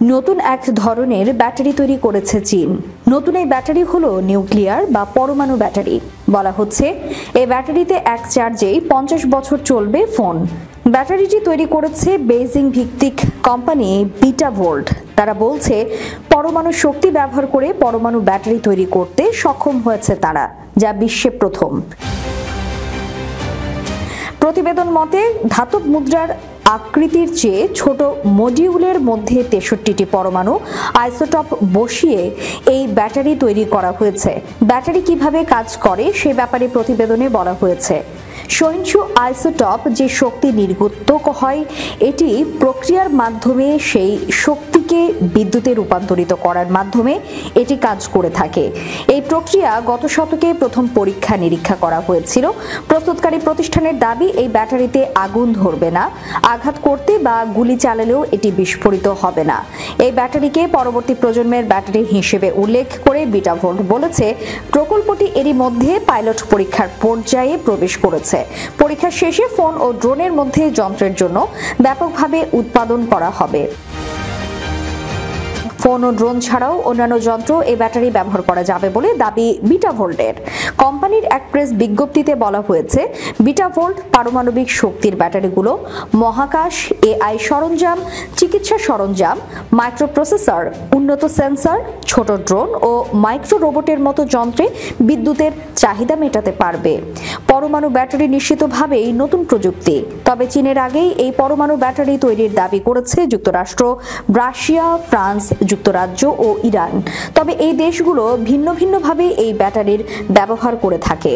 নতুন এক ধরনের ব্যাটারি তৈরি করেছে চীন। নতুন এই ব্যাটারি হলো নিউক্লিয়ার বা পরমাণু ব্যাটারি। বলা হচ্ছে এই ব্যাটারিতে এক চার্জেই 50 বছর চলবে ফোন। ব্যাটারিটি তৈরি করেছে বেইজিং ভিত্তিক কোম্পানি বিটাভোল্ট। তারা বলছে পরমাণু শক্তি ব্যবহার করে পরমাণু ব্যাটারি তৈরি করতে সক্ষম হয়েছে তারা, যা বিশ্বে প্রথম। প্রতিবেদন মতে ধাতব মুদ্রার আকৃতির চেয়ে ছোট মডিউলের মধ্যে 63টি পরমাণু আইসোটপ বসিয়ে এই ব্যাটারি তৈরি করা হয়েছে। ব্যাটারি কিভাবে কাজ করে সে ব্যাপারে প্রতিবেদনে বলা হয়েছে, সহিংসু আইসোটপ যে শক্তি নির্গত হয় এটি প্রক্রিয়ার মাধ্যমে সেই শক্তিকে বিদ্যুতে রূপান্তরিত করার মাধ্যমে এটি কাজ করে থাকে। এই প্রক্রিয়া গত শতকে প্রথম পরীক্ষা নিরীক্ষা করা হয়েছিল। প্রস্তুতকারী প্রতিষ্ঠানের দাবি এই ব্যাটারিতে আগুন ধরবে না, আঘাত করতে বা গুলি চালালেও এটি বিস্ফোরিত হবে না। এই ব্যাটারিকে পরবর্তী প্রজন্মের ব্যাটারি হিসেবে উল্লেখ করে বিটাভোল্ট বলেছে প্রকল্পটি এরই মধ্যে পাইলট পরীক্ষার পর্যায়ে প্রবেশ করেছে। পরীক্ষা শেষে ফোন ও ড্রোনের মধ্যে যন্ত্রের জন্য ব্যাপকভাবে উৎপাদন করা হবে। ফোন ও ড্রোন ছাড়াও অন্যান্য যন্ত্র এই ব্যাটারি ব্যবহার করা যাবে বলে দাবি বিটাভোল্টের। কোম্পানির এক প্রেস বিজ্ঞপ্তিতে বলা হয়েছে, বিটাভোল্ট পারমাণবিক শক্তির ব্যাটারিগুলো মহাকাশ, এআই সরঞ্জাম, চিকিৎসা সরঞ্জাম, মাইক্রোপ্রসেসর, উন্নত সেন্সর, ছোট ড্রোন ও মাইক্রো রোবটের মতো যন্ত্রে বিদ্যুতের চাহিদা মেটাতে পারবে। পরমাণু ব্যাটারি নিশ্চিতভাবেই নতুন প্রযুক্তি, তবে চীনের আগেই এই পরমাণু ব্যাটারি তৈরির দাবি করেছে যুক্তরাষ্ট্র, রাশিয়া, ফ্রান্স, যুক্তরাজ্য ও ইরান। তবে এই দেশগুলো ভিন্ন ভিন্নভাবে এই ব্যাটারির ব্যবহার করে থাকে।